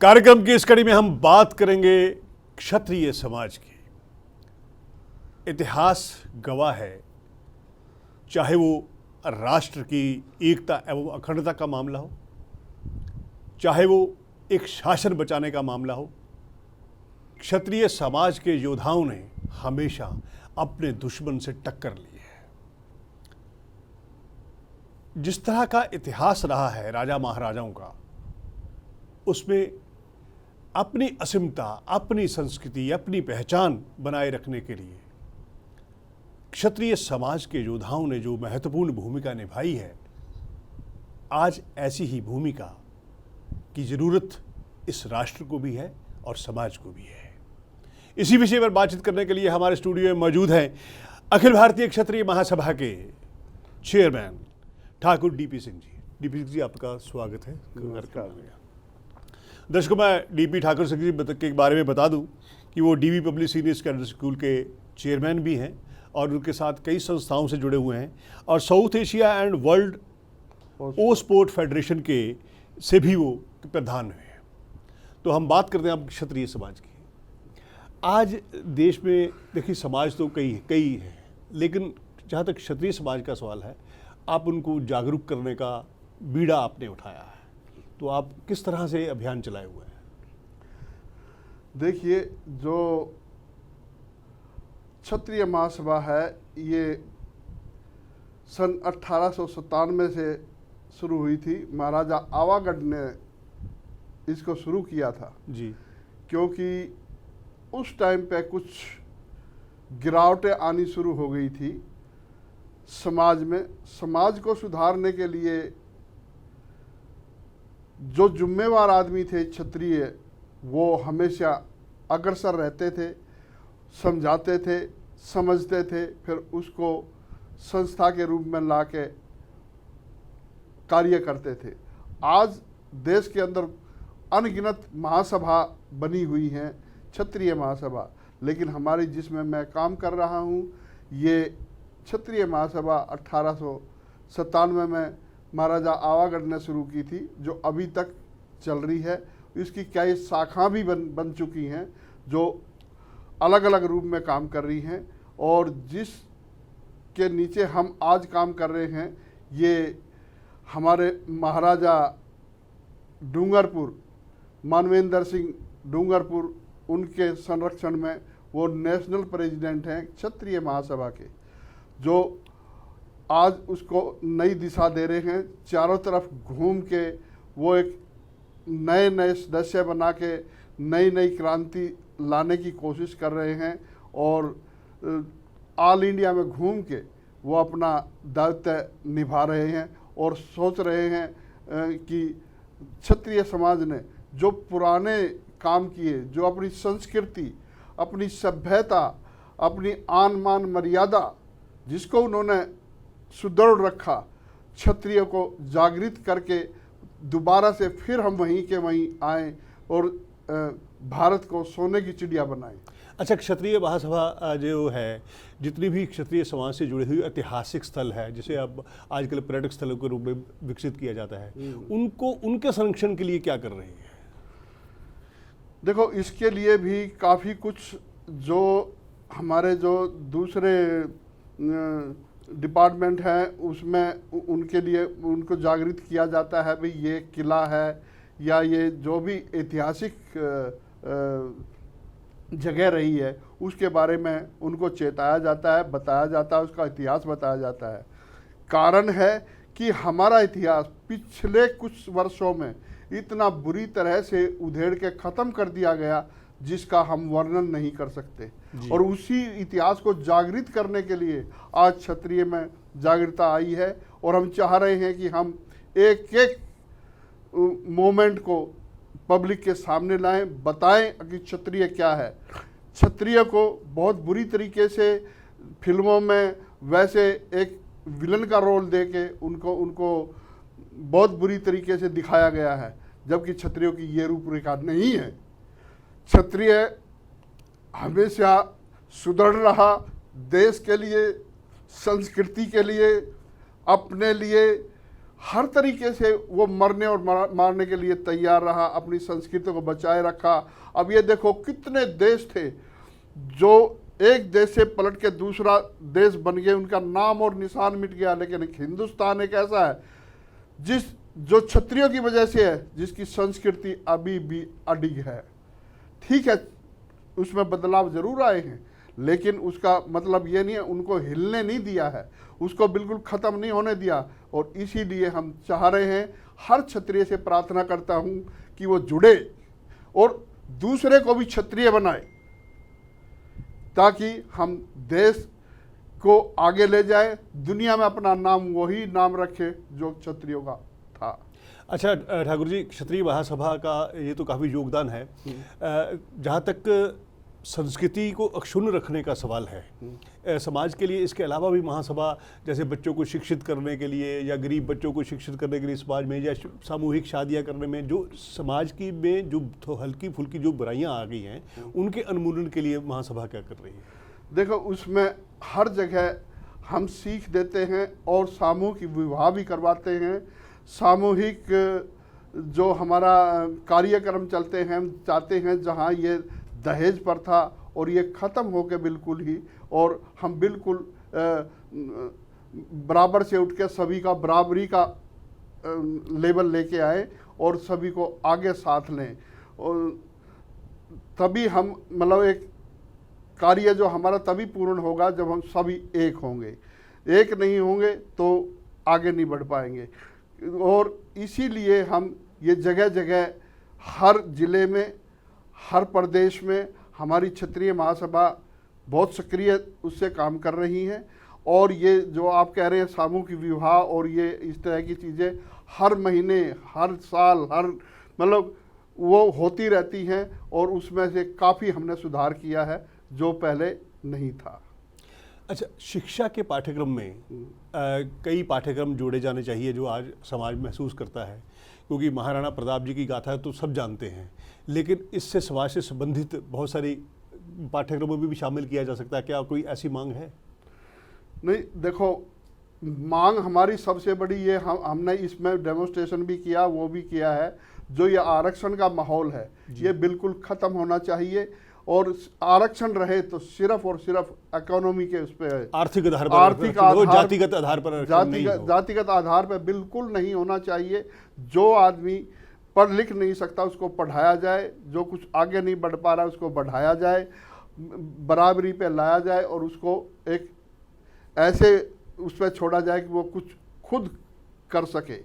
कार्यक्रम की इस कड़ी में हम बात करेंगे क्षत्रिय समाज की। इतिहास गवाह है, चाहे वो राष्ट्र की एकता एवं अखंडता का मामला हो, चाहे वो एक शासन बचाने का मामला हो, क्षत्रिय समाज के योद्धाओं ने हमेशा अपने दुश्मन से टक्कर ली है। जिस तरह का इतिहास रहा है राजा महाराजाओं का, उसमें अपनी अस्मिता, अपनी संस्कृति, अपनी पहचान बनाए रखने के लिए क्षत्रिय समाज के योद्धाओं ने जो महत्वपूर्ण भूमिका निभाई है, आज ऐसी ही भूमिका की जरूरत इस राष्ट्र को भी है और समाज को भी है। इसी विषय पर बातचीत करने के लिए हमारे स्टूडियो में मौजूद हैं अखिल भारतीय क्षत्रिय महासभा के chairman Thakur DP Singh ji. DP Singh ji, आपका स्वागत है। दर्शकों, मैं डीपी ठाकुर सिंह जी के बारे में बता दूं कि वो DV public senior secondary school के चेयरमैन भी हैं और उनके साथ कई संस्थाओं से जुड़े हुए हैं और South Asia and world O sport federation के से भी वो प्रधान हुए हैं। तो हम बात करते हैं अब क्षत्रिय समाज की। आज देश में देखिए, समाज तो कई है, लेकिन जहाँ तक क्षत्रिय समाज का सवाल है, आप उनको जागरूक करने का बीड़ा आपने उठाया है, तो आप किस तरह से अभियान चलाए हुए हैं? देखिए, जो क्षत्रिय महासभा है, ये सन 1897 से शुरू हुई थी। महाराजा आवागढ़ ने इसको शुरू किया था जी, क्योंकि उस टाइम पे कुछ गिरावटें आनी शुरू हो गई थी समाज में। समाज को सुधारने के लिए जो जिम्मेवार आदमी थे क्षत्रिय, वो हमेशा अग्रसर रहते थे, समझाते थे, समझते थे, फिर उसको संस्था के रूप में लाके कार्य करते थे। आज देश के अंदर अनगिनत महासभा बनी हुई हैं, क्षत्रिय महासभा, लेकिन हमारी जिसमें मैं काम कर रहा हूँ, ये क्षत्रिय महासभा 1897 में महाराजा आवागढ़ ने शुरू की थी, जो अभी तक चल रही है। इसकी कई शाखा भी बन चुकी हैं, जो अलग अलग रूप में काम कर रही हैं, और जिस के नीचे हम आज काम कर रहे हैं, ये हमारे महाराजा डूंगरपुर, मानवेंद्र सिंह डूंगरपुर, उनके संरक्षण में वो नेशनल प्रेसिडेंट हैं क्षत्रिय महासभा के, जो आज उसको नई दिशा दे रहे हैं। चारों तरफ घूम के वो एक नए नए सदस्य बना के नई नई क्रांति लाने की कोशिश कर रहे हैं, और ऑल इंडिया में घूम के वो अपना दायित्व निभा रहे हैं और सोच रहे हैं कि क्षत्रिय समाज ने जो पुराने काम किए, जो अपनी संस्कृति, अपनी सभ्यता, अपनी आन मान मर्यादा, जिसको उन्होंने सुदृढ़ रखा, क्षत्रिय को जागृत करके दोबारा से फिर हम वहीं के वहीं आए और भारत को सोने की चिड़िया बनाए। अच्छा, क्षत्रिय महासभा जो है, जितनी भी क्षत्रिय समाज से जुड़ी हुई ऐतिहासिक स्थल है, जिसे अब आजकल पर्यटक स्थलों के रूप में विकसित किया जाता है, उनको उनके संरक्षण के लिए क्या कर रही है? देखो, इसके लिए भी काफ़ी कुछ जो हमारे जो दूसरे डिपार्टमेंट हैं, उसमें उनके लिए उनको जागृत किया जाता है। भाई, ये किला है या ये जो भी ऐतिहासिक जगह रही है, उसके बारे में उनको चेताया जाता है, बताया जाता है, उसका इतिहास बताया जाता है। कारण है कि हमारा इतिहास पिछले कुछ वर्षों में इतना बुरी तरह से उधेड़ के ख़त्म कर दिया गया, जिसका हम वर्णन नहीं कर सकते। और उसी इतिहास को जागृत करने के लिए आज क्षत्रिय में जागृतता आई है, और हम चाह रहे हैं कि हम एक एक मोमेंट को पब्लिक के सामने लाएं, बताएं कि क्षत्रिय क्या है। क्षत्रिय को बहुत बुरी तरीके से फिल्मों में वैसे एक विलन का रोल दे के उनको बहुत बुरी तरीके से दिखाया गया है, जबकि क्षत्रियों की ये रूपरेखा नहीं है। क्षत्रिय हमेशा सुदृढ़ रहा, देश के लिए, संस्कृति के लिए, अपने लिए हर तरीके से वो मरने और मारने के लिए तैयार रहा, अपनी संस्कृति को बचाए रखा। अब ये देखो कितने देश थे जो एक देश से पलट के दूसरा देश बन गए, उनका नाम और निशान मिट गया, लेकिन हिंदुस्तान एक ऐसा है जो क्षत्रियों की वजह से है, जिसकी संस्कृति अभी भी अडिग है। ठीक है, उसमें बदलाव जरूर आए हैं, लेकिन उसका मतलब ये नहीं है उनको हिलने नहीं दिया है, उसको बिल्कुल ख़त्म नहीं होने दिया। और इसीलिए हम चाह रहे हैं, हर क्षत्रिय से प्रार्थना करता हूँ कि वो जुड़े और दूसरे को भी क्षत्रिय बनाए, ताकि हम देश को आगे ले जाए, दुनिया में अपना नाम वही नाम रखे जो क्षत्रियों का था। अच्छा ठाकुर जी, क्षत्रिय महासभा का ये तो काफ़ी योगदान है। जहाँ तक संस्कृति को अक्षुण्ण रखने का सवाल है समाज के लिए, इसके अलावा भी महासभा जैसे बच्चों को शिक्षित करने के लिए या गरीब बच्चों को शिक्षित करने के लिए समाज में, या सामूहिक शादियां करने में, जो समाज की में जो हल्की फुल्की जो बुराइयां आ गई हैं, उनके उन्मूलन के लिए महासभा क्या कर रही है? देखो, उसमें हर जगह हम सीख देते हैं और सामूहिक विवाह भी करवाते हैं। सामूहिक जो हमारा कार्यक्रम चलते हैं, हम चाहते हैं जहाँ ये दहेज प्रथा और ये ख़त्म हो के बिल्कुल ही, और हम बिल्कुल बराबर से उठ के सभी का बराबरी का लेवल लेके आए और सभी को आगे साथ लें, और तभी हम मतलब एक कार्य जो हमारा तभी पूर्ण होगा जब हम सभी एक होंगे। एक नहीं होंगे तो आगे नहीं बढ़ पाएंगे। और इसीलिए हम ये जगह जगह हर जिले में, हर प्रदेश में हमारी क्षत्रिय महासभा बहुत सक्रिय उससे काम कर रही हैं। और ये जो आप कह रहे हैं सामूहिक विवाह और ये इस तरह की चीज़ें हर महीने, हर साल, हर मतलब वो होती रहती हैं, और उसमें से काफ़ी हमने सुधार किया है जो पहले नहीं था। अच्छा, शिक्षा के पाठ्यक्रम में कई पाठ्यक्रम जोड़े जाने चाहिए जो आज समाज महसूस करता है, क्योंकि महाराणा प्रताप जी की गाथा तो सब जानते हैं, लेकिन इससे समाज से संबंधित बहुत सारी पाठ्यक्रमों में भी शामिल किया जा सकता है। क्या कोई ऐसी मांग है? नहीं, देखो, मांग हमारी सबसे बड़ी ये हमने इसमें डेमोन्स्ट्रेशन भी किया, वो भी किया है, जो ये आरक्षण का माहौल है ये बिल्कुल ख़त्म होना चाहिए। और आरक्षण रहे तो सिर्फ और सिर्फ इकोनॉमी के उस पर, आर्थिक आधार पर, जातिगत आधार पर, जातिगत आधार पर बिल्कुल नहीं होना चाहिए। जो आदमी पढ़ लिख नहीं सकता उसको पढ़ाया जाए, जो कुछ आगे नहीं बढ़ पा रहा है उसको बढ़ाया जाए, बराबरी पे लाया जाए, और उसको एक ऐसे उस पर छोड़ा जाए कि वो कुछ खुद कर सके।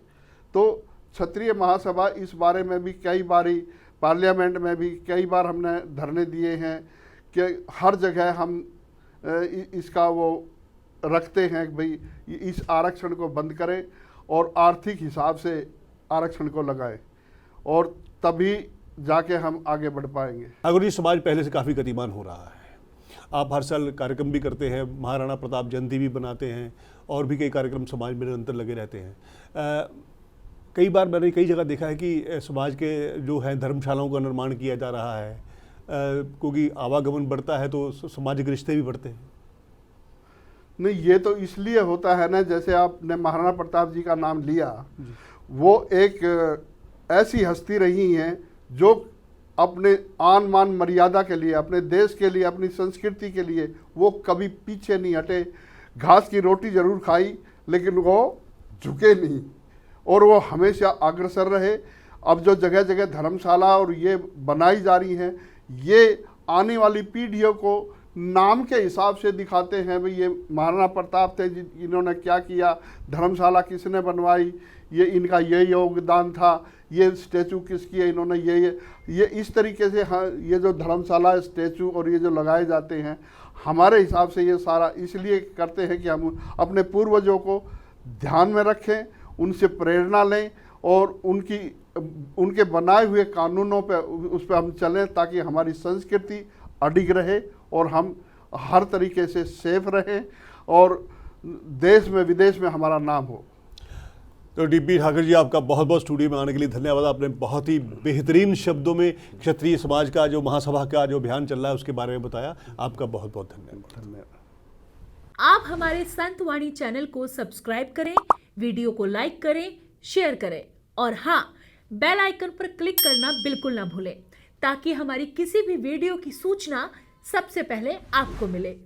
तो क्षत्रिय महासभा इस बारे में भी कई बारी पार्लियामेंट में भी कई बार हमने धरने दिए हैं कि हर जगह हम इसका वो रखते हैं कि भाई इस आरक्षण को बंद करें और आर्थिक हिसाब से आरक्षण को लगाएं, और तभी जाके हम आगे बढ़ पाएंगे। अगर ये समाज पहले से काफ़ी गतिमान हो रहा है, आप हर साल कार्यक्रम भी करते हैं, महाराणा प्रताप जयंती भी बनाते हैं, और भी कई कार्यक्रम समाज में निरंतर लगे रहते हैं। कई बार मैंने कई जगह देखा है कि समाज के जो है धर्मशालाओं का निर्माण किया जा रहा है, क्योंकि आवागमन बढ़ता है तो सामाजिक रिश्ते भी बढ़ते हैं। नहीं, ये तो इसलिए होता है ना, जैसे आपने महाराणा प्रताप जी का नाम लिया, वो एक ऐसी हस्ती रही हैं जो अपने आन मान मर्यादा के लिए, अपने देश के लिए, अपनी संस्कृति के लिए वो कभी पीछे नहीं हटे। घास की रोटी जरूर खाई लेकिन वो झुके नहीं, और वो हमेशा अग्रसर रहे। अब जो जगह जगह धर्मशाला और ये बनाई जा रही हैं, ये आने वाली पीढ़ियों को नाम के हिसाब से दिखाते हैं, भाई ये महाराणा प्रताप थे, इन्होंने क्या किया, धर्मशाला किसने बनवाई, ये इनका ये योगदान था, ये स्टैचू किसकी है, इन्होंने ये इस तरीके से। हाँ, ये जो धर्मशाला, स्टैचू और ये जो लगाए जाते हैं, हमारे हिसाब से ये सारा इसलिए करते हैं कि हम अपने पूर्वजों को ध्यान में रखें, उनसे प्रेरणा लें और उनके बनाए हुए कानूनों पे उस पर हम चलें, ताकि हमारी संस्कृति अडिग रहे और हम हर तरीके से सेफ रहें और देश में विदेश में हमारा नाम हो। तो डीपी ठाकुर जी, आपका बहुत बहुत स्टूडियो में आने के लिए धन्यवाद। आपने बहुत ही बेहतरीन शब्दों में क्षत्रिय समाज का जो महासभा का जो अभियान चल रहा है उसके बारे में बताया। आपका बहुत बहुत धन्यवाद। आप हमारे संतवाणी चैनल को सब्सक्राइब करें, वीडियो को लाइक करें, शेयर करें और हाँ, बेल आइकन पर क्लिक करना बिल्कुल ना भूलें ताकि हमारी किसी भी वीडियो की सूचना सबसे पहले आपको मिले।